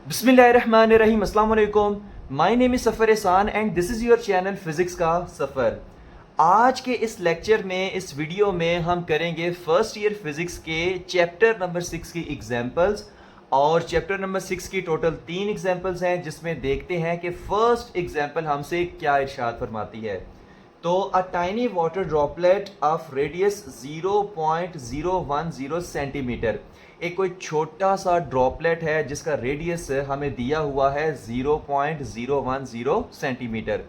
बिस्मिल्लाहिर्रहमानिर्रहीम, अस्सलाम वालेकुम। माय नेम इज़ सफ़र एहसान and this is your channel physics का सफ़र। आज के इस लेक्चर में, इस वीडियो में हम करेंगे फर्स्ट ईयर फिज़िक्स के चैप्टर नंबर 6 की एग्जांपल्स। और चैप्टर नंबर 6 की टोटल 3 एग्जांपल्स हैं, जिसमें देखते हैं कि फर्स्ट एग्जांपल हमसे क्या इरशाद फरमाती है। तो a tiny water droplet of radius 0.010 centimetre, एक कोई छोटा सा ड्रॉपलेट है जिसका रेडियस हमें दिया हुआ है 0.010 centimetre,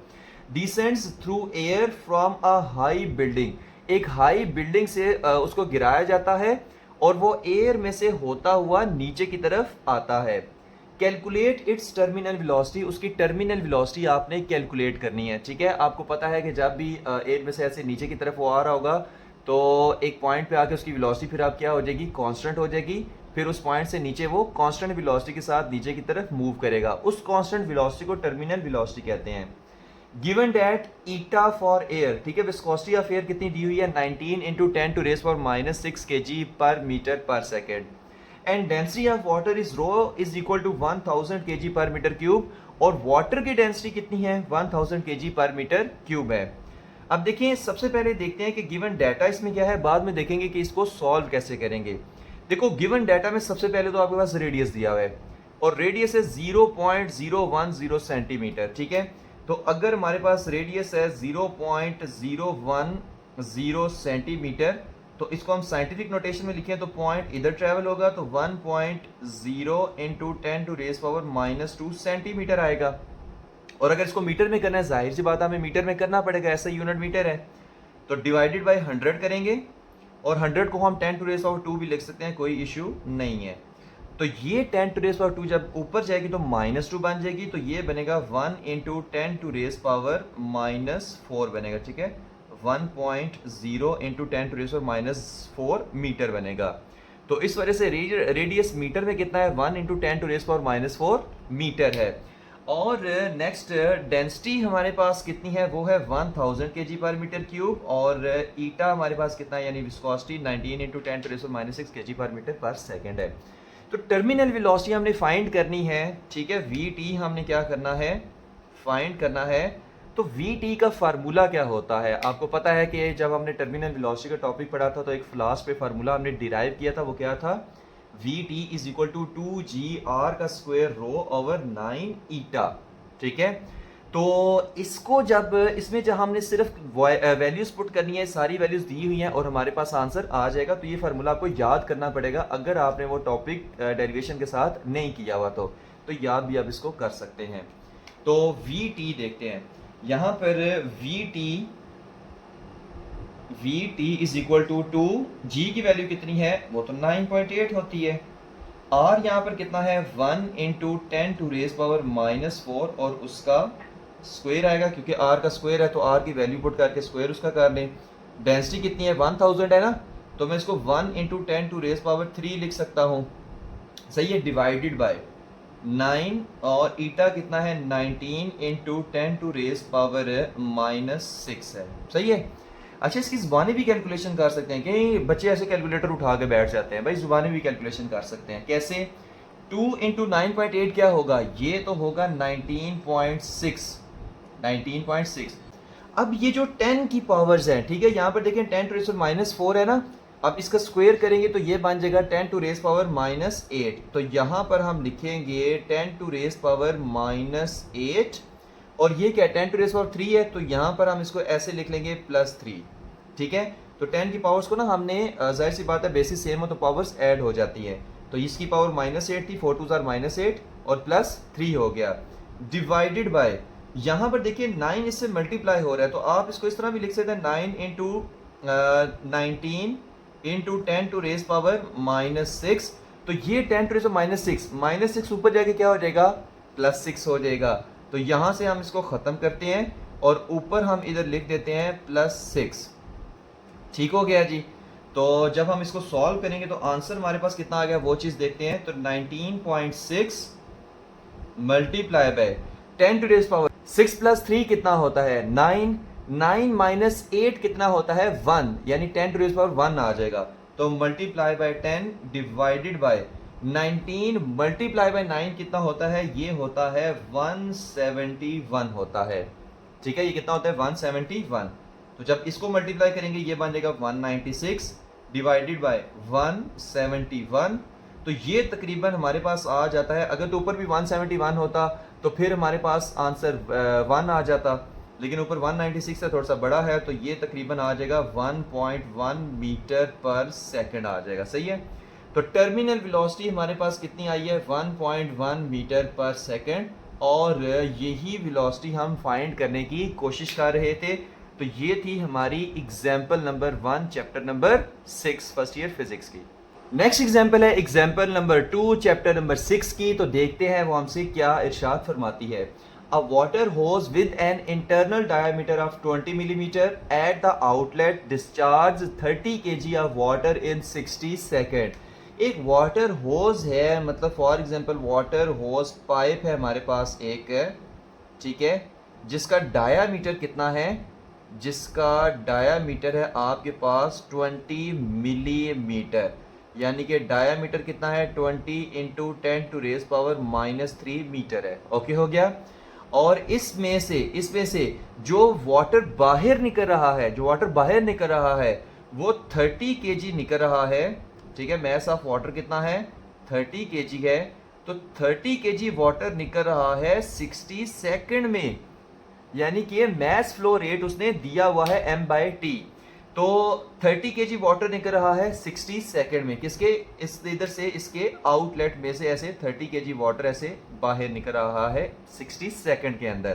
descends through air from a high building, एक हाई बिल्डिंग से उसको गिराया जाता है और वो एयर में से होता हुआ नीचे की तरफ आता है। कैलकुलेट इट्स टर्मिनल वेलोसिटी, उसकी टर्मिनल वेलोसिटी आपने कैलकुलेट करनी है। ठीक है, आपको पता है कि जब भी एयर में से ऐसे नीचे की तरफ वो आ रहा होगा तो एक पॉइंट पे आके उसकी वेलोसिटी फिर आप क्या हो जाएगी, कांस्टेंट हो जाएगी। फिर उस पॉइंट से नीचे वो कांस्टेंट वेलोसिटी के साथ नीचे की तरफ मूव करेगा। उस कांस्टेंट वेलोसिटी को टर्मिनल वेलोसिटी कहते हैं। Given that eta for air, ठीक है, विस्कोसिटी ऑफ एयर कितनी दी हुई है, 19 into 10⁻⁻⁶ kg per metre per second. And density of water is rho is equal to 1000 kg per metre cube, और water की डेंसिटी कितनी है, 1000 kg पर मीटर क्यूब है। अब देखिए, सबसे पहले देखते हैं कि गिवन डाटा इसमें क्या है, बाद में देखेंगे कि इसको सॉल्व कैसे करेंगे। देखो, गिवन डाटा में सबसे पहले तो आपके पास रेडियस दिया हुआ है और रेडियस है 0.010 सेंटीमीटर। ठीक है, तो अगर हमारे पास रेडियस है 0.010 सेंटीमीटर, तो इसको हम साइंटिफिक नोटेशन में लिखें तो पॉइंट इधर ट्रेवल होगा, तो 1.0 इंटू 10⁻⁻² सेंटीमीटर आएगा। और अगर इसको मीटर में करना है, जाहिर सी बात हमें मीटर में करना पड़ेगा, ऐसा यूनिट मीटर है। तो डिवाइडेड बाय 100 करेंगे, और 100 को हम 10⁻² भी लिख सकते हैं, कोई इश्यू नहीं है। तो ये 10⁻² जब ऊपर जाएगी तो -2 बन जाएगी, तो ये बनेगा 1 इंटू 10⁻⁻⁴ बनेगा। ठीक है, 1.0 इंटू 10⁻⁻⁴ मीटर बनेगा। तो इस वजह से रेडियस मीटर में कितना है, 1 इंटू 10⁻⁻⁴ मीटर है। और नेक्स्ट डेंसिटी हमारे पास कितनी है, वो है 1000 kg पर मीटर क्यूब, और ईटा हमारे पास कितना है, यानी viscosity 19 into 10⁻⁻⁶ kg per metre per second है। तो टर्मिनल वेलोसिटी हमने फाइंड करनी है। ठीक है, वी टी हमने क्या करना है, फाइंड करना है। तो वी टी का फार्मूला क्या होता है, आपको पता है कि जब हमने टर्मिनल वेलोसिटी का टॉपिक पढ़ा था तो एक फ्लास पे फार्मूला हमने डिराइव किया था, वो क्या था, V T is equal to 2gr का स्क्वायर रो ओवर 9 ईटा। ठीक है, तो इसको जब इसमें जब हमने सिर्फ वैल्यूज पुट करनी है, सारी वैल्यूज दी हुई हैं और हमारे पास आंसर आ जाएगा। तो ये फार्मूला आपको याद करना पड़ेगा, अगर आपने वो टॉपिक डेरिवेशन के साथ नहीं किया हुआ तो याद भी आप इसको कर सकते हैं। तो वी टी देखते हैं, यहाँ पर V T is equal to 2g की वैल्यू कितनी है, वो तो 9.8 होती है। r यहाँ पर कितना है, 1 इंटू 10⁻⁻⁴ और उसका स्क्वायर आएगा, क्योंकि r का स्क्वायर है तो r की वैल्यू पुट करके स्क्वायर उसका कर लें। डेंसिटी कितनी है, 1000 है ना, तो मैं इसको 1 इंटू 10⁻³ लिख सकता हूँ। सही है, डिवाइडेड बाय 9, और ईटा कितना है, 19 इंटू 10⁻⁻�6 है। सही है। अच्छा, इसकी ज़ुबानी भी कैलकुलेशन कर सकते हैं, कि बच्चे ऐसे कैलकुलेटर उठा के बैठ जाते हैं, भाई ज़ुबानी भी कैलकुलेशन कर सकते हैं। कैसे, 2 इंटू 9.8 क्या होगा, ये तो होगा 19.6। अब ये जो 10 की पावर्स हैं, ठीक है, यहाँ पर देखें 10⁻⁻⁴ है ना, अब इसका स्क्वायर करेंगे तो ये बन जाएगा 10⁻⁻8। तो यहाँ पर हम लिखेंगे 10⁻⁻8, और ये क्या 10⁻³ है, तो यहाँ पर हम इसको ऐसे लिख लेंगे +3। ठीक है, तो 10 की पावर्स को ना हमने, जाहिर सी बात है बेसिस सेम हो तो पावर्स ऐड हो जाती है, तो इसकी पावर -8 थी, 4 2 -8 और +3 हो गया, डिवाइडेड बाय, यहाँ पर देखिए 9 इससे मल्टीप्लाई हो रहा है, तो आप इसको इस तरह भी लिख सकते हैं, 9 इंटू 19 इंटू 10⁻⁻⁶। तो ये 10⁻⁻⁶, ऊपर जाके क्या हो जाएगा, +6 हो जाएगा। तो यहाँ से हम इसको ख़त्म करते हैं और ऊपर हम इधर लिख देते हैं +6। ठीक हो गया जी। तो जब हम इसको सॉल्व करेंगे तो आंसर हमारे पास कितना आ गया, वो चीज़ देखते हैं। तो 19.6 मल्टीप्लाई बाय 10⁻6 + 3 कितना होता है, 9। 9 माइनस 8 कितना होता है, 1, यानी 10⁻1 आ जाएगा। तो multiply by 10 divided by 19 multiply by 9 कितना होता है? ये होता है 171 होता है। ठीक है, ये कितना होता है? 171। तो जब इसको मल्टीप्लाई करेंगे ये बन जाएगा 196 डिवाइडेड बाय 171। तो ये तकरीबन हमारे पास आ जाता है, अगर तो ऊपर भी 171 होता तो फिर हमारे पास आंसर 1 आ जाता, लेकिन ऊपर 196 से थोड़ा सा बड़ा है, तो ये तकरीबन आ जाएगा 1.1 मीटर पर सेकंड आ जाएगा। सही है, तो टर्मिनल वेलोसिटी हमारे पास कितनी आई है? 1.1 मीटर पर सेकंड, और यही वेलोसिटी हम फाइंड करने की कोशिश कर रहे थे। तो ये थी हमारी example number 1 chapter number 6 first year physics की। नेक्स्ट एग्जाम्पल है एग्जाम्पल नंबर 2 चैप्टर नंबर 6 की। तो देखते हैं वो हमसे क्या इरशाद फरमाती है। A water hose with an internal diameter of 20 millimeter at the outlet discharges 30 kg of water in 60 second. एक वाटर होज है, मतलब for example water hose pipe है हमारे पास एक, ठीक है, जिसका डायामीटर कितना है? जिसका डायामीटर है आपके पास 20 मिलीमीटर, यानी कि डायामीटर कितना है? 20 into 10 to raise power -3 metre है। ओके हो गया। और इसमें से जो वाटर बाहर निकल रहा है, वो 30 केजी निकल रहा है। ठीक है, मैस ऑफ वाटर कितना है? 30 केजी है। तो 30 केजी वाटर निकल रहा है 60 सेकंड में, यानी कि मैस फ्लो रेट उसने दिया हुआ है m/t। तो 30 केजी वाटर निकल रहा है 60 सेकंड में, किसके? इस इधर से इसके आउटलेट में से ऐसे 30 केजी वाटर ऐसे बाहर निकल रहा है 60 सेकंड के अंदर।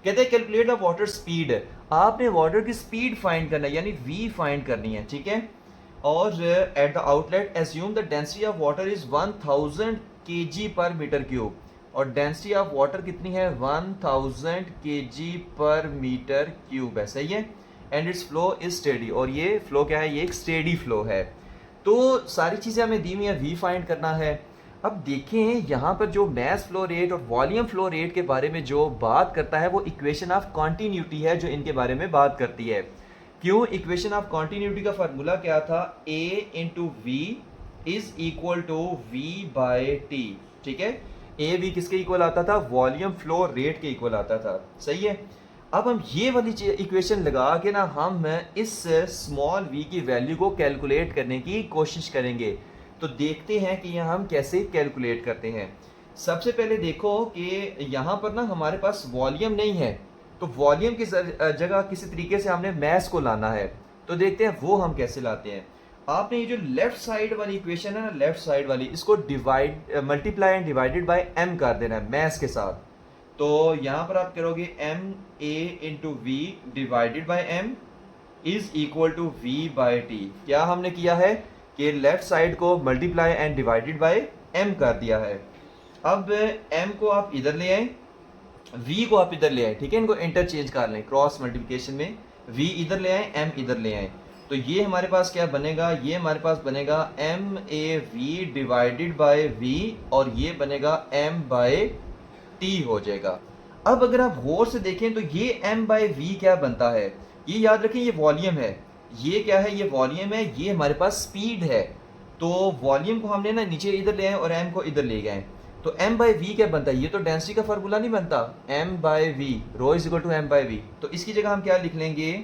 कहते हैं कैलकुलेट द वाटर स्पीड। आपने वाटर की स्पीड फाइंड करना है, यानी v फाइंड करनी है। ठीक है, और at the outlet assume the density of water is 1000 kg per metre cube, और डेंसिटी ऑफ वाटर कितनी है? 1000 kg पर मीटर क्यूब है। सही है, and it's flow is steady, और ये फ्लो क्या है? ये एक स्टेडी फ्लो है। तो सारी चीज़ें हमें दी हुई है, वी फाइंड करना है। अब देखें यहाँ पर जो मैस फ्लो रेट और वॉल्यूम फ्लो रेट के बारे में जो बात करता है वो इक्वेशन ऑफ कॉन्टीन्यूटी है जो इनके बारे में बात करती है। क्यों? इक्वेशन ऑफ कॉन्टीन्यूटी का फार्मूला क्या था? A into V is equal to V/T। ठीक है, ए वी किसके इक्वल आता था? वॉल्यूम फ्लो रेट के इक्वल आता था। सही है, अब हम ये वाली इक्वेशन लगा के ना हम इस स्मॉल v की वैल्यू को कैलकुलेट करने की कोशिश करेंगे। तो देखते हैं कि यहाँ हम कैसे कैलकुलेट करते हैं। सबसे पहले देखो कि यहाँ पर ना हमारे पास वॉल्यूम नहीं है, तो वॉल्यूम की जगह किसी तरीके से हमने मैस को लाना है। तो देखते हैं वो हम कैसे लाते हैं। आपने ये जो लेफ्ट साइड वाली इक्वेशन है ना, लेफ्ट साइड वाली, इसको multiply and divided by m कर देना है मैस के साथ। तो यहां पर आप करोगे ma into V divided by m is equal to V/T। क्या हमने किया है कि लेफ्ट साइड को multiply and divided by m कर दिया है। अब m को आप इधर ले आए, v को आप इधर ले आए। ठीक है, इनको इंटरचेंज कर लें, क्रॉस मल्टीप्लिकेशन में v इधर ले आए, m इधर ले आए। तो ये हमारे पास क्या बनेगा? ये हमारे पास बनेगा MAV डिवाइडेड बाय v, और ये बनेगा m/t हो जाएगा। अब अगर आप गौर से देखें तो ये m/v क्या बनता है? ये याद रखें, ये वॉल्यूम है। ये क्या है? ये वॉल्यूम है। ये हमारे पास स्पीड है। तो वॉल्यूम को हमने ना नीचे इधर ले आए और m को इधर ले गए। तो m/v क्या बनता है? ये तो डेंसिटी का फार्मूला नहीं बनता। m/v, row is equal to m/v। तो इसकी जगह हम क्या लिख लेंगे?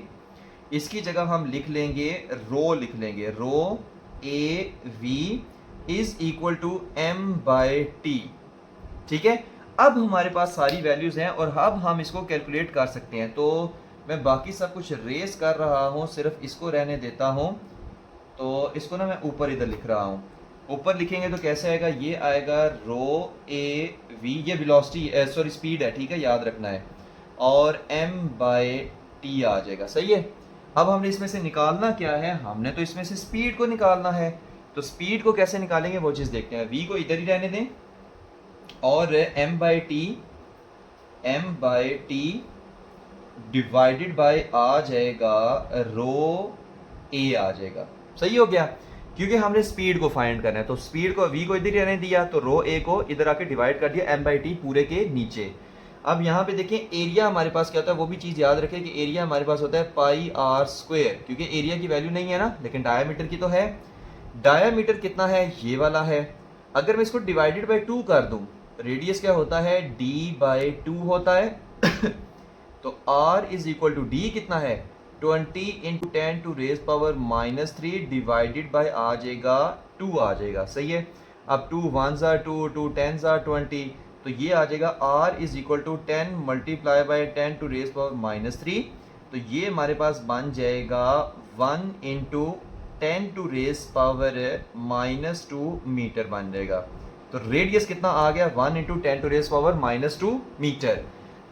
इसकी जगह हम लिख लेंगे रो, लिख लेंगे rho AV is equal to m/t। ठीक है, अब हमारे पास सारी वैल्यूज हैं और अब हम इसको कैलकुलेट कर सकते हैं। तो मैं बाकी सब कुछ रेस कर रहा हूँ, सिर्फ इसको रहने देता हूँ। तो इसको ना मैं ऊपर इधर लिख रहा हूँ। ऊपर लिखेंगे तो कैसे आएगा? ये आएगा रो AV, ये वेलोसिटी सॉरी स्पीड है। ठीक है, याद रखना है, और m/t आ जाएगा। सही है, अब हमने इसमें से निकालना क्या है? हमने तो इसमें से स्पीड को निकालना है। तो स्पीड को कैसे निकालेंगे वो चीज़ देखते हैं। v को इधर ही रहने दें, और m/t डिवाइडेड बाय आ जाएगा रो a आ जाएगा। सही हो गया, क्योंकि हमने स्पीड को फाइंड करना है। तो स्पीड को v को इधर ही रहने दिया, तो रो a को इधर आके डिवाइड कर दिया m/t पूरे के नीचे। अब यहाँ पे देखें एरिया हमारे पास क्या होता है, वो भी चीज़ याद रखें कि एरिया हमारे पास होता है πr², क्योंकि एरिया की वैल्यू नहीं है ना, लेकिन डायामीटर की तो है। डायामीटर कितना है? ये वाला है। अगर मैं इसको डिवाइडेड बाई 2 कर दूं, रेडियस क्या होता है, d/2 होता है तो r is equal to d कितना है, 20 into 10 to raise power -3 divided by आ जाएगा 2 आ जाएगा, सही है। अब 2 1s are 2, 2 10s are 20, तो ये आ जाएगा r is equal to 10 multiply by 10 to raise power -3, तो ये हमारे पास बन जाएगा 1 into 10 to raise power -2 metre बन जाएगा। तो रेडियस कितना आ गया, 1 into 10 to raise power -2 metre.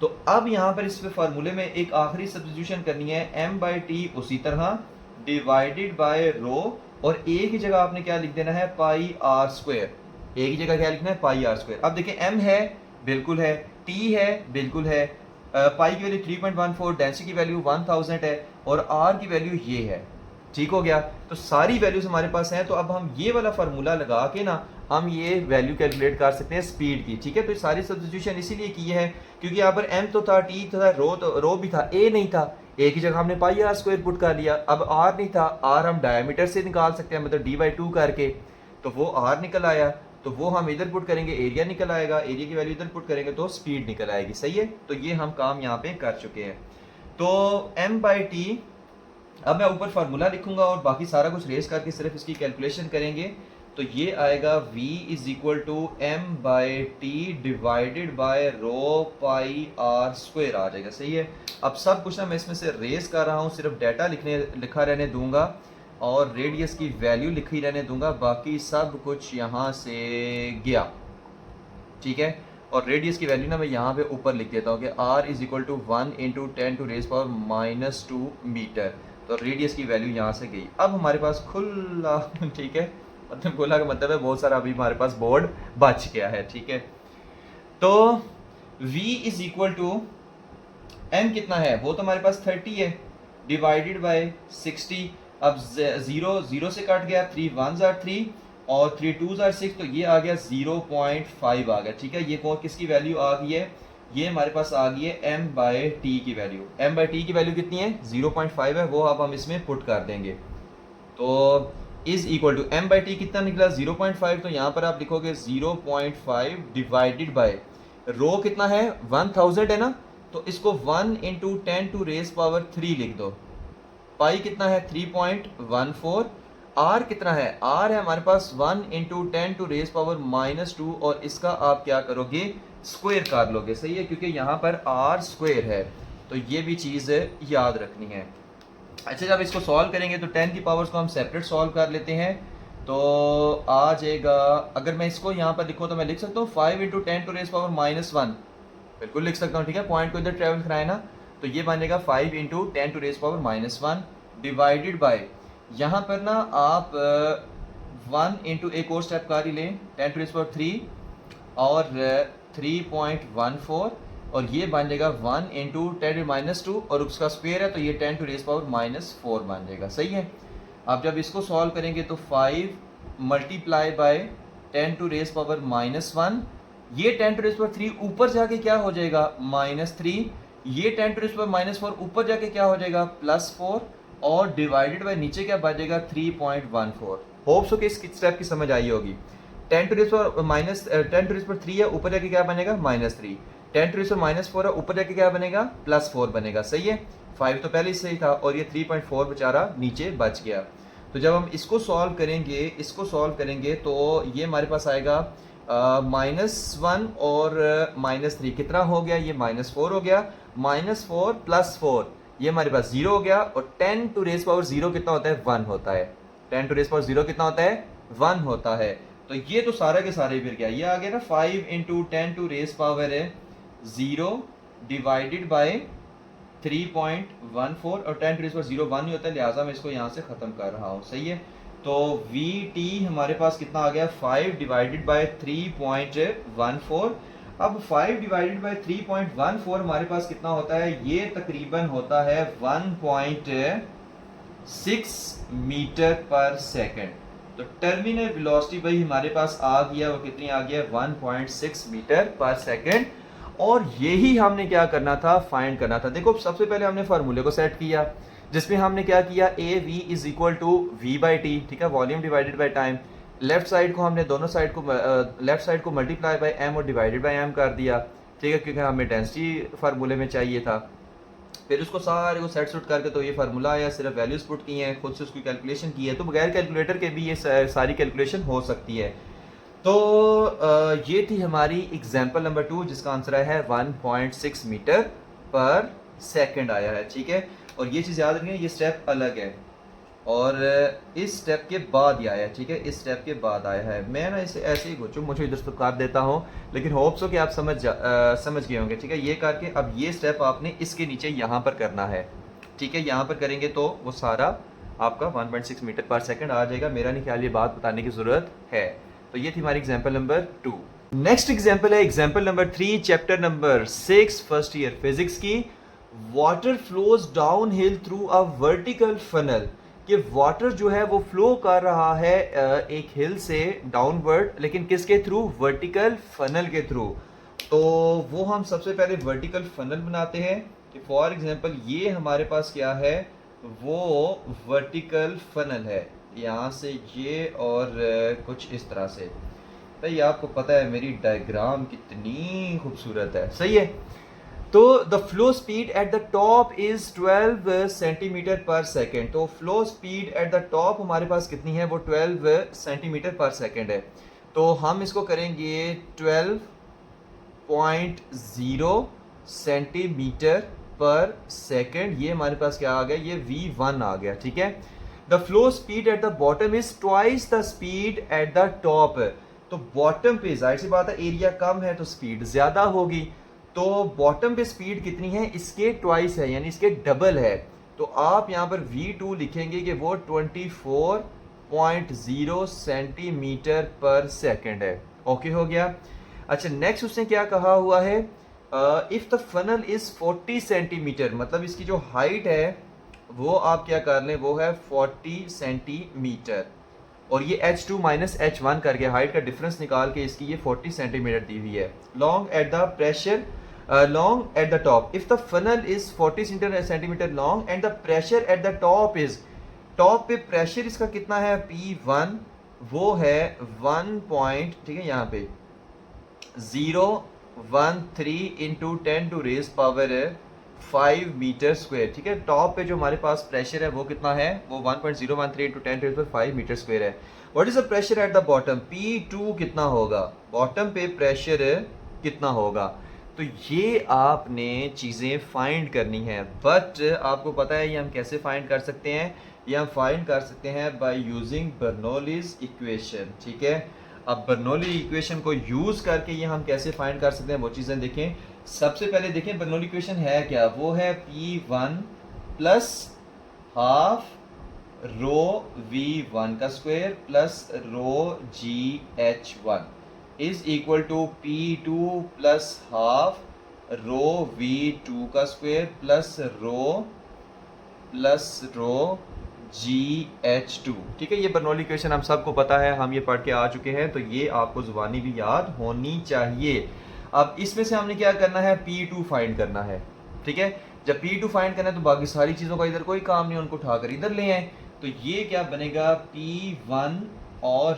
तो अब यहाँ पर इस फार्मूले में एक आखिरी सब्स्टिट्यूशन करनी है, m/t उसी तरह डिवाइडेड बाय रो, और एक ही जगह आपने क्या लिख देना है, पाई आर स्क्वायर। एक ही जगह क्या लिखना है, पाई आर स्क्वायर। अब देखिए m है, बिल्कुल है, t है, बिल्कुल है, पाई की वैल्यू 3.14, डेंसिटी की वैल्यू 1000 है, और r की वैल्यू ये है। ठीक हो गया, तो सारी वैल्यूज हमारे पास हैं। तो अब हम ये वाला फार्मूला लगा के ना हम ये वैल्यू कैलकुलेट कर सकते हैं स्पीड की। ठीक है, तो सारी सब्स्टिट्यूशन इसीलिए की है क्योंकि यहाँ पर m तो था, t था, रो भी था, a नहीं था, एक ही जगह हमने पाई आर स्क्वायर पुट कर लिया। अब r नहीं था, r हम डायमीटर से निकाल सकते हैं, मतलब d/2 करके, तो वो r निकल आया, तो वो हम इधर पुट करेंगे, एरिया निकल आएगा, एरिया की वैल्यू इधर पुट करेंगे तो स्पीड निकल आएगी, सही है। तो ये हम काम यहाँ पे कर चुके हैं। तो m/t, अब मैं ऊपर फार्मूला लिखूंगा और बाकी सारा कुछ रेस करके सिर्फ इसकी कैलकुलेशन करेंगे। तो ये आएगा v is equal to m/t divided by rho pi r square आ जाएगा, सही है। अब सब कुछ ना मैं इसमें से रेस कर रहा हूँ, सिर्फ डाटा लिखा रहने दूंगा और रेडियस की वैल्यू लिखी रहने दूंगा, बाकी सब कुछ यहाँ से गया, ठीक है। और रेडियस की वैल्यू ना मैं यहाँ पे ऊपर लिख देता हूँ कि r is equal to 1 into 10 to raise power -2 metre. तो रेडियस की वैल्यू यहाँ से गई। अब हमारे पास खुला ठीक है, मतलब खुला का मतलब है बहुत सारा अभी हमारे पास बोर्ड बच गया है, ठीक है। तो v is equal to m कितना है, वो तो हमारे पास 30 है, डिवाइडेड बाय 60। अब 0 से कट गया, 3 1s are 3 और 3 2s are 6, तो ये आ गया 0.5 आ गया, ठीक है। ये कौन किसकी वैल्यू आ गई है, ये हमारे पास आ गई है m/t की वैल्यू। m/t की वैल्यू कितनी है, 0.5 है, वो अब हम इसमें पुट कर देंगे। तो इज इक्वल टू m/t कितना निकला, 0.5, तो यहाँ पर आप लिखोगे 0.5 डिवाइडेड बाय रो कितना है, 1000 है ना, तो इसको 1 इंटू 10 टू रेज पावर 3 लिख दो। पाई कितना है, 3.14। r कितना है, r है हमारे पास 1 इंटू 10 टू रेज पावर -2, और इसका आप क्या करोगे, स्क्वायर कर लोगे, सही है, क्योंकि यहाँ पर r स्क्वायर है, तो ये भी चीज़ याद रखनी है। अच्छा, जब इसको सॉल्व करेंगे तो 10 की पावर्स को हम सेपरेट सॉल्व कर लेते हैं, तो आ जाएगा, अगर मैं इसको यहाँ पर लिखूँ तो मैं लिख सकता हूँ 5 इंटू 10 टू रेज पावर -1, बिल्कुल लिख सकता हूँ, ठीक है। पॉइंट को इधर ट्रेवल कराए ना, तो ये बन जाएगा 5 into 10 to raise power -1 divided by, यहाँ पर ना आप 1 इंटू एक और स्टेप कर ही लें, 10 टू रेज पावर 3 और 3.14, और ये बन जाएगा 1 इंटू 10 -2 और उसका स्क्वायर है, तो ये 10 टू रेज पावर -4 बन जाएगा, सही है। अब जब इसको सॉल्व करेंगे तो 5 multiply by 10 to raise power -1, ये 10 टू रेज पावर 3 ऊपर जाके क्या हो जाएगा, -3, ये 10 टू रेज पावर -4 ऊपर जाके क्या हो जाएगा, +4, और डिवाइडेड बाय नीचे क्या बन जाएगा, 3.14। होप सो कि इस स्टेप की समझ आई होगी। 10 टू रेज पावर 3 है, ऊपर जाके क्या बनेगा, -3, 10 टू रेज पावर -4 है, ऊपर जाके क्या बनेगा, +4 बनेगा, सही है। 5 तो पहले ही सही था, और ये 3.4 बेचारा नीचे बच गया। तो जब हम इसको सॉल्व करेंगे तो ये हमारे पास आएगा -1 और -3 कितना हो गया, ये -4 हो गया, -4 + 4 ये हमारे पास 0 हो गया, और 10 टू रेज पावर 0 कितना होता है, 1 होता है। 10 टू रेज पावर 0 कितना होता है, 1 होता है। तो ये तो सारे के सारे फिर क्या, ये आ गया ना 5 into 10 to raise power 0 divided by 3.14, और 10 टू रेज पावर 0 1 ही होता है, लिहाजा मैं इसको यहाँ से ख़त्म कर रहा हूँ, सही है। तो VT हमारे पास कितना आ गया, 5 डिवाइडेड बाय 3.14। अब 5 डिवाइडेड बाय 3.14 हमारे पास कितना होता है, ये तकरीबन होता है 1.6 मीटर पर सेकंड। तो टर्मिनल वेलोसिटी भाई हमारे पास आ गया, वो कितनी आ गया, 1.6 मीटर पर सेकंड। और यही हमने क्या करना था, फाइंड करना था। देखो सबसे पहले हमने फार्मूले को सेट किया, जिसमें हमने क्या किया, A V is equal to V by T, ठीक है, volume divided by time. Left side को हमने दोनों साइड को लेफ्ट साइड को मल्टीप्लाई बाय एम और डिवाइडेड बाय एम कर दिया, ठीक है, क्योंकि हमें डेंसिटी फार्मूले में चाहिए था। फिर उसको सारे को सेट सुट करके तो ये फार्मूला आया, सिर्फ वैल्यूज पुट की हैं, खुद से उसकी कैलकुलेशन की है, तो बगैर कैलकुलेटर के भी ये सारी कैलकुलेशन हो सकती है। तो ये थी हमारी एग्जाम्पल नंबर 2 जिसका आंसर आया है 1.6 मीटर पर सेकंड आया है, ठीक है। और ये चीज़ याद रखिए, ये स्टेप अलग है और इस स्टेप के बाद ही आया है, ठीक है, इस स्टेप के बाद आया है। मैं ना इसे ऐसे ही घुचू मुझे इधर तो कर देता हूँ, लेकिन होप्स हो कि आप समझ गए होंगे, ठीक है। ये करके अब ये स्टेप आपने इसके नीचे यहाँ पर करना है, ठीक है। यहाँ पर करेंगे तो वो सारा आपका 1.6 मीटर पर सेकंड आ जाएगा। मेरा नहीं ख्याल ये बात बताने की ज़रूरत है। तो ये थी हमारी एग्जाम्पल नंबर 2। नेक्स्ट एग्जाम्पल है example number 3 chapter number 6 first year physics की। Water flows down hill through a vertical funnel, कि वाटर जो है वो फ्लो कर रहा है एक हिल से डाउनवर्ड, लेकिन किसके थ्रू? वर्टिकल फनल के थ्रू। तो वो हम सबसे पहले वर्टिकल फनल बनाते हैं कि फॉर एग्जांपल ये हमारे पास क्या है, वो वर्टिकल फनल है, यहाँ से ये और कुछ इस तरह से। भाई आपको पता है मेरी डायग्राम कितनी खूबसूरत है, सही है। तो the flow speed at the top is 12 centimetre पर सेकेंड। तो flow speed at the top हमारे पास कितनी है? वो 12 सेंटीमीटर पर सेकेंड है। तो हम इसको करेंगे 12.0 सेंटीमीटर पर सेकेंड। ये हमारे पास क्या आ गया? ये V1 आ गया, ठीक है। The flow speed at the bottom is twice the speed at the top. तो बॉटम पे जाहिर सी बात है एरिया कम है तो स्पीड ज्यादा होगी। तो बॉटम पे स्पीड कितनी है? इसके ट्वाइस है, यानी इसके डबल है। तो आप यहाँ पर V2 लिखेंगे कि वो 24.0 सेंटीमीटर पर सेकेंड है। ओके हो गया। अच्छा नेक्स्ट उसने क्या कहा हुआ है? If the funnel is 40 centimetre, मतलब इसकी जो हाइट है वो आप क्या कर लें, वो है 40 सेंटीमीटर। और ये H2 माइनस H1 करके हाइट का डिफरेंस निकाल के इसकी ये 40 सेंटीमीटर दी हुई है। Long at the pressure long at the top, if the funnel is 40 centimetre long and the pressure at the top is, top पे प्रेशर इसका कितना है? P1, वो है 1 पॉइंट, ठीक है, यहाँ पे 013 into 10 to raise power 5 metre square, ठीक है। टॉप पे जो हमारे पास प्रेशर है वो कितना है? वो 1.013 इंटू 10 टू 5 मीटर स्क्वायर है। What is the pressure at the bottom? P2 कितना होगा? बॉटम पे प्रेशर कितना होगा? तो ये आपने चीज़ें फाइंड करनी है। बट आपको पता है ये हम कैसे फाइंड कर सकते हैं? ये हम फाइंड कर सकते हैं बाय यूजिंग बर्नौलीज इक्वेशन, ठीक है। अब बर्नौली इक्वेशन को यूज़ करके ये हम कैसे फाइंड कर सकते हैं वो चीज़ें देखें। सबसे पहले देखें बर्नौली इक्वेशन है क्या? वो है P1 plus half rho V1 का square plus rho GH1 is equal to P2 plus half rho V2 का स्क्वायर प्लस रो GH2, ठीक है। ये बर्नौली इक्वेशन हम सबको पता है, हम ये पढ़ के आ चुके हैं, तो ये आपको जुबानी भी याद होनी चाहिए। अब इसमें से हमने क्या करना है? P2 फाइंड करना है, ठीक है। जब P2 फाइंड करना है तो बाकी सारी चीज़ों का इधर कोई काम नहीं, उनको उठाकर इधर ले आए। तो ये क्या बनेगा? P1, और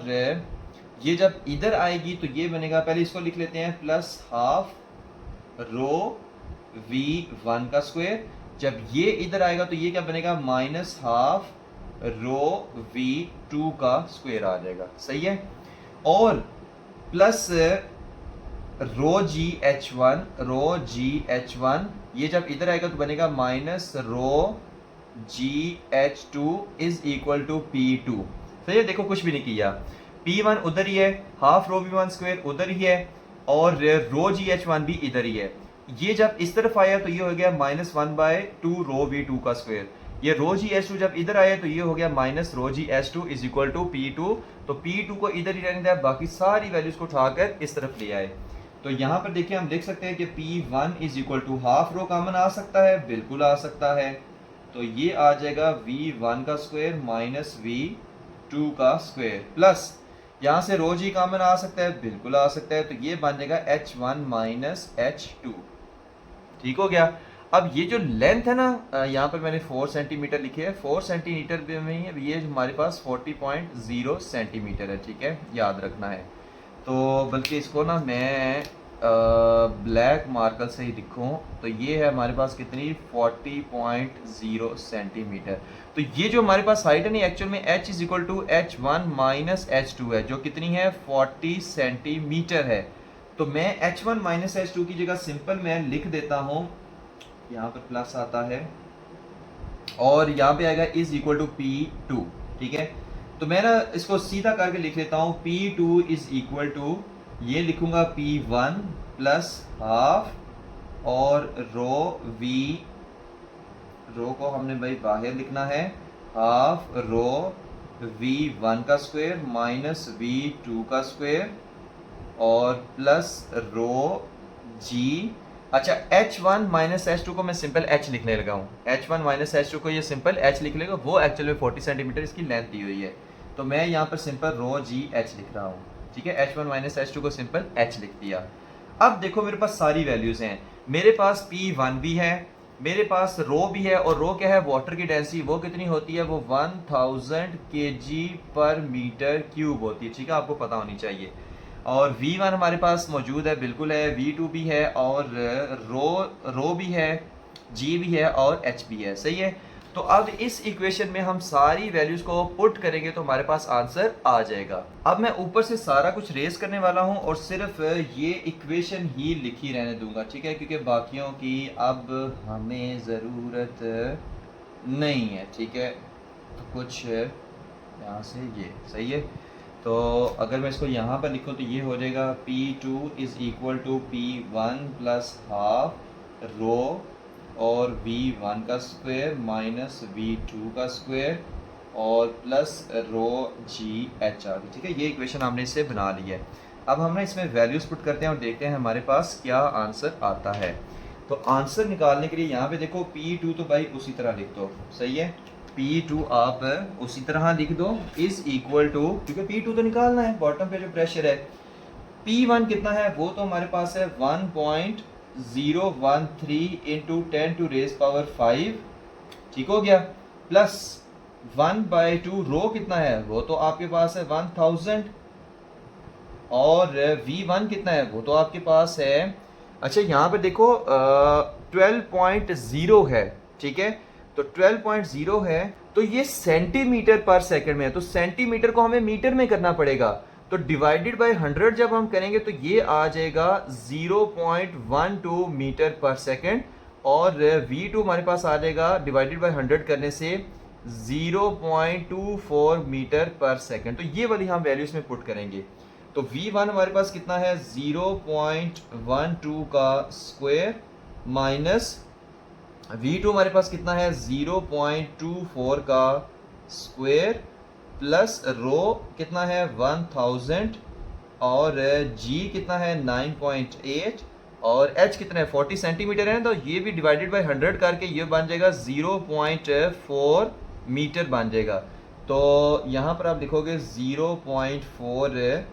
ये जब इधर आएगी तो ये बनेगा, पहले इसको लिख लेते हैं, प्लस हाफ रो V1 का स्क्वायर। जब ये इधर आएगा तो ये क्या बनेगा? माइनस हाफ रो V2 का स्क्वायर आ जाएगा, सही है। और प्लस रो GH1, ये जब इधर आएगा तो बनेगा minus rho GH2 is equal to P2, सही है। देखो कुछ भी नहीं किया, P1 उधर ही है, हाफ रो V1 स्क्वायर उधर ही है, और रो GH1 भी इधर ही है। ये जब इस तरफ आया तो ये हो गया -1/2 रो V2 का स्क्वायर। ये रो GH2 जब इधर आया तो ये हो गया minus rho GH2 is equal to P2। तो P2 को इधर ही रहने दिया, बाकी सारी वैल्यूज को उठाकर इस तरफ ले आए। तो यहाँ पर देखिए हम लिख सकते हैं कि P1 is equal to half rho common आ सकता है, बिल्कुल आ सकता है। तो ये आ जाएगा V1 का स्क्वायर माइनस V2 का स्क्वायर, प्लस यहाँ से रो जी कॉमन आ सकता है, बिल्कुल आ सकता है। तो ये बन जाएगा H1 माइनस H2, ठीक हो गया। अब ये जो लेंथ है ना, यहाँ पर मैंने 4 सेंटीमीटर लिखे है, 4 सेंटीमीटर में ही है, ये हमारे पास 40.0 सेंटीमीटर है, ठीक है, याद रखना है। तो बल्कि इसको ना मैं ब्लैक मार्कर से ही लिखूँ तो ये है हमारे पास कितनी 40.0 सेंटीमीटर। तो ये जो हमारे पास हाइट है ना, एक्चुअल में h is equal to h1 minus h2 है, जो कितनी है 40 सेंटीमीटर है। तो मैं h1 माइनस h2 की जगह सिंपल मैं लिख देता हूँ, यहाँ पर प्लस आता है और यहाँ पे आएगा इज इक्वल टू P2, ठीक है। तो मैं ना इसको सीधा करके लिख लेता हूँ, P2 इज इक्वल टू, ये लिखूंगा P1 प्लस हाफ और रो को हमने भाई बाहर लिखना है, हाफ रो V1 का स्क्वायर माइनस V2 का स्क्वायर और प्लस रो G। अच्छा, H1 माइनस H2 को मैं सिंपल H लिखने लगा हूँ, H1 माइनस H2 को ये सिंपल H लिख लेगा, वो एक्चुअल में 40 सेंटीमीटर इसकी लेंथ दी हुई है। तो मैं यहाँ पर सिंपल रो G H लिख रहा हूँ, ठीक है। H1 माइनस H2 को सिंपल H लिख दिया। अब देखो मेरे पास सारी वैल्यूज हैं, मेरे पास P1 भी है, मेरे पास रो भी है, और रो क्या है, वाटर की डेंसिटी, वो कितनी होती है, वो 1000 kg पर मीटर क्यूब होती है, ठीक है, आपको पता होनी चाहिए। और V1 हमारे पास मौजूद है, बिल्कुल है, V2 भी है, और रो भी है, G भी है और H भी है, सही है। तो अब इस इक्वेशन में हम सारी वैल्यूज को पुट करेंगे तो हमारे पास आंसर आ जाएगा। अब मैं ऊपर से सारा कुछ रेस करने वाला हूं और सिर्फ ये इक्वेशन ही लिखी रहने दूंगा, ठीक है, क्योंकि बाकियों की अब हमें ज़रूरत नहीं है, ठीक है। तो कुछ यहाँ से ये सही है। तो अगर मैं इसको यहाँ पर लिखूँ तो ये हो जाएगा P2 is equal to P1 plus half rho और V1 का स्क्वायर माइनस V2 का स्क्वायर और प्लस रो GH आ गई, ठीक है। ये इक्वेशन हमने इससे बना ली है। अब हम ना इसमें वैल्यूज पुट करते हैं और देखते हैं हमारे पास क्या आंसर आता है। तो आंसर निकालने के लिए यहाँ पे देखो P2 तो भाई उसी तरह लिख दो, सही है, P2 आप उसी तरह लिख दो इज इक्वल टू, क्योंकि P2 तो निकालना है, बॉटम पे जो प्रेशर है। P1 कितना है, वो तो हमारे पास है 1.013 इंटू 10 टू रेज पावर 5, ठीक हो गया, प्लस 1/2 रो कितना है, वो तो आपके पास है 1000 और V1 कितना है, वो तो आपके पास है, अच्छा यहाँ पे देखो 12.0 है, ठीक है। तो 12.0 है, तो ये सेंटीमीटर पर सेकंड में है, तो सेंटीमीटर को हमें मीटर में करना पड़ेगा। तो डिवाइडेड बाय 100 जब हम करेंगे तो ये आ जाएगा 0.12 मीटर पर सेकंड, और V2 हमारे पास आ जाएगा डिवाइडेड बाय 100 करने से 0.24 मीटर पर सेकंड। तो ये वाली हम वैल्यूज में पुट करेंगे। तो V1 हमारे पास कितना है 0.12 का स्क्वायर माइनस V2 हमारे पास कितना है 0.24 का स्क्वायर प्लस रो कितना है 1000 और G कितना है 9.8 और H कितना है 40 सेंटीमीटर है, तो ये भी डिवाइडेड बाय 100 करके ये बन जाएगा 0.4 मीटर बन जाएगा। तो यहाँ पर आप लिखोगे 0.4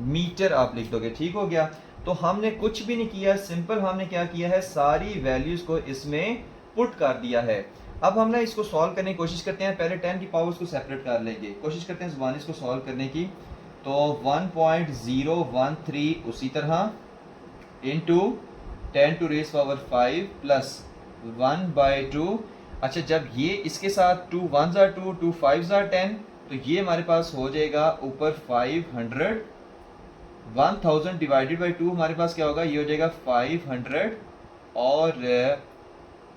मीटर आप लिख दोगे, ठीक हो गया। तो हमने कुछ भी नहीं किया, सिंपल हमने क्या किया है, सारी वैल्यूज को इसमें पुट कर दिया है। अब हम ना इसको सॉल्व करने की कोशिश करते हैं, पहले 10 की पावर्स को सेपरेट कर लेंगे, कोशिश करते हैं ज़ुबानी इसको सॉल्व करने की। तो 1.013 उसी तरह into 10 to raise power 5 plus 1/2। अच्छा, जब ये इसके साथ 2 1s are 2 2 5s are 10, तो ये हमारे पास हो जाएगा ऊपर 500, 1000 डिवाइडेड बाई 2 हमारे पास क्या होगा, ये हो जाएगा 500 और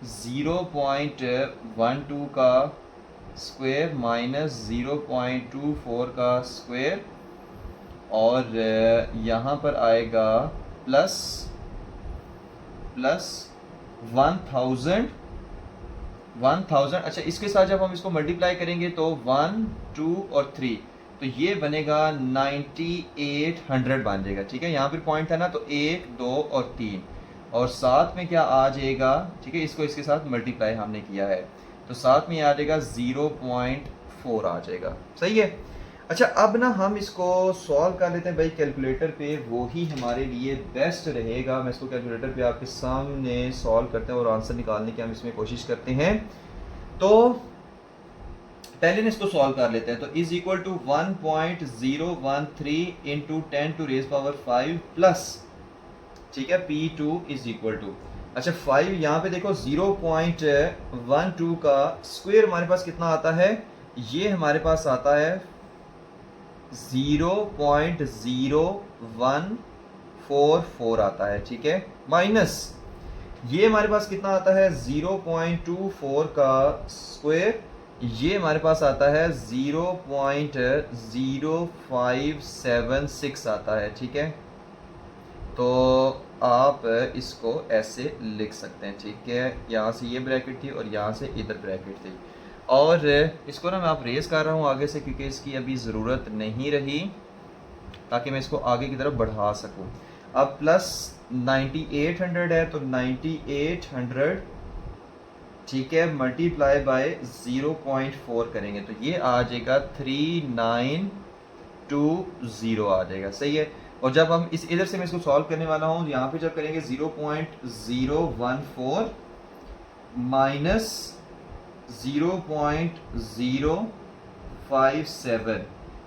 0.12 का स्क्वायर माइनस 0.24 का स्क्वायर और यहाँ पर आएगा प्लस 1000। अच्छा, इसके साथ जब हम इसको मल्टीप्लाई करेंगे तो 1 2 और 3, तो ये बनेगा 9800 बन जाएगा, ठीक है। यहाँ पर पॉइंट है ना, तो 1 2 और 3 और साथ में क्या आ जाएगा, ठीक है, इसको इसके साथ मल्टीप्लाई हमने किया है तो साथ में आ जाएगा 0.4 आ जाएगा, सही है। अच्छा अब ना हम इसको सॉल्व कर लेते हैं भाई कैलकुलेटर पे, वो ही हमारे लिए बेस्ट रहेगा। मैं इसको कैलकुलेटर पे आपके सामने सॉल्व करते हैं और आंसर निकालने की हम इसमें कोशिश करते हैं। तो पहले इसको सॉल्व कर लेते हैं। तो is equal to 1.013 into 10 to raise power 5 plus, ठीक है, P2 इज इक्वल टू, अच्छा 5 यहाँ पे देखो 0.12 का स्क्वायर हमारे पास कितना आता है, ये हमारे पास आता है 0.0144 आता है, ठीक है, माइनस ये हमारे पास कितना आता है 0.24 का स्क्वायर, ये हमारे पास आता है 0.0576 आता है, ठीक है। तो आप इसको ऐसे लिख सकते हैं, ठीक है, यहाँ से ये ब्रैकेट थी और यहाँ से इधर ब्रैकेट थी, और इसको ना मैं आप रेस कर रहा हूँ आगे से क्योंकि इसकी अभी ज़रूरत नहीं रही, ताकि मैं इसको आगे की तरफ बढ़ा सकूँ। अब प्लस 9800 है तो 9800, ठीक है, मल्टीप्लाई बाय 0.4 करेंगे तो ये आ जाएगा 3920 आ जाएगा, सही है। और जब हम इस इधर से मैं इसको सॉल्व करने वाला हूँ, यहाँ पे जब करेंगे 0.014 माइनस 0.057,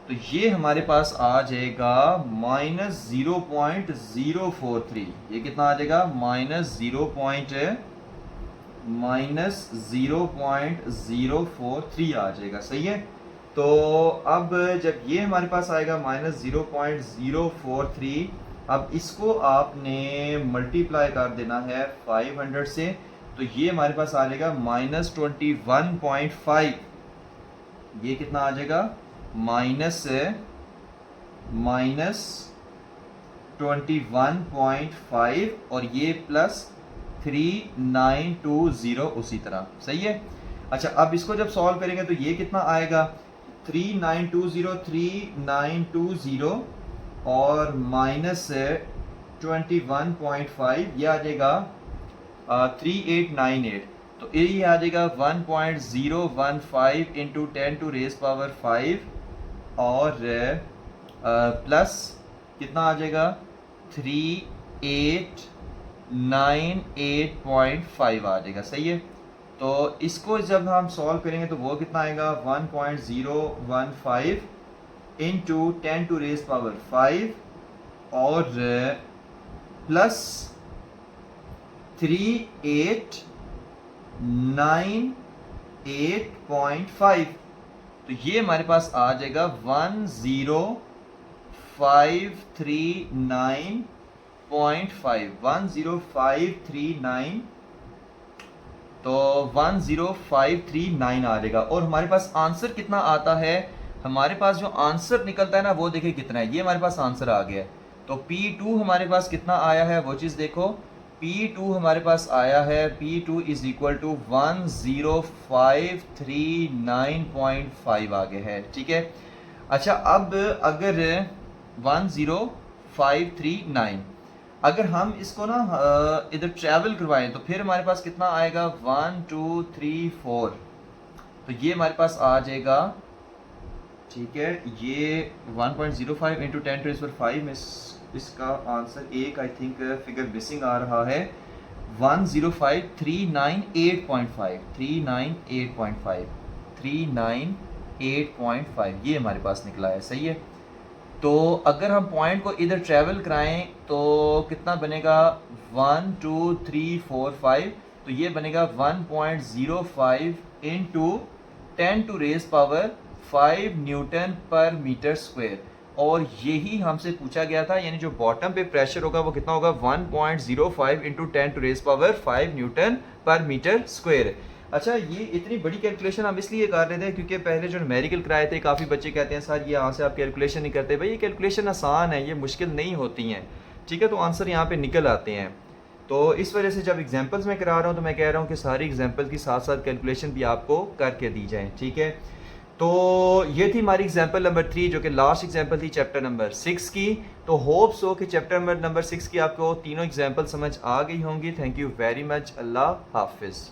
तो ये हमारे पास आ जाएगा माइनस 0.043, ये कितना आ जाएगा माइनस 0.043 आ जाएगा, सही है। तो अब जब ये हमारे पास आएगा माइनस 0.043, अब इसको आपने मल्टीप्लाई कर देना है 500 से, तो ये हमारे पास आ जाएगा माइनस 21.5, ये कितना आ जाएगा माइनस 21.5 और ये प्लस 3920 उसी तरह, सही है। अच्छा अब इसको जब सॉल्व करेंगे तो ये कितना आएगा 3920 और माइनस 21.5, ये आ जाएगा 3898, तो ये आ जाएगा 1.015 इंटू 10 टू रेज पावर 5 और प्लस कितना आ जाएगा 3898.5 आ जाएगा, सही है। तो इसको जब हम सॉल्व करेंगे तो वो कितना आएगा 1.015 इंटू 10 टू रेज पावर 5 और प्लस 3898.5, तो ये हमारे पास आ जाएगा 10539.5, तो 10539 आ जाएगा। और हमारे पास आंसर कितना आता है, हमारे पास जो आंसर निकलता है ना वो देखिए कितना है, ये हमारे पास आंसर आ गया है। तो P2 हमारे पास कितना आया है वो चीज़ देखो, P2 हमारे पास आया है, P2 इज इक्वल टू 10539.5 आ गया है, ठीक है। अच्छा अब अगर 10539 अगर हम इसको ना इधर ट्रैवल करवाएं तो फिर हमारे पास कितना आएगा 1 2 3 4, तो ये हमारे पास आ जाएगा, ठीक है, ये 1.05 इंटू 10 टू पावर 5 में इसका आंसर एक आई थिंक फिगर मिसिंग आ रहा है 398.5 ये हमारे पास निकला है, सही है। तो अगर हम पॉइंट को इधर ट्रैवल कराएं तो कितना बनेगा 1 2 3 4 5, तो ये बनेगा 1.05 into 10 to raise power 5 newton per metre square, और यही हमसे पूछा गया था, यानी जो बॉटम पे प्रेशर होगा वो कितना होगा 1.05 into 10 to raise power 5 newton per metre square. अच्छा ये इतनी बड़ी कैलकुलेशन हम इसलिए कर रहे थे क्योंकि पहले जो न्यूमेरिकल कराए थे काफ़ी बच्चे कहते हैं सर ये यहाँ से आप कैलकुलेशन नहीं करते, भाई ये कैलकुलेशन आसान है, ये मुश्किल नहीं होती हैं, ठीक है, तो आंसर यहाँ पे निकल आते हैं। तो इस वजह से जब एग्जांपल्स मैं करा रहा हूँ तो मैं कह रहा हूँ कि सारी एग्जांपल की साथ साथ कैलकुलेशन भी आपको करके दी जाए, ठीक है। तो ये थी हमारी एग्जांपल नंबर 3 जो कि लास्ट एग्जांपल थी चैप्टर नंबर 6 की। तो होप्स हो कि चैप्टर नंबर 6 की आपको तीनों एग्जांपल समझ आ गई होंगी। थैंक यू वेरी मच, अल्लाह हाफिज़।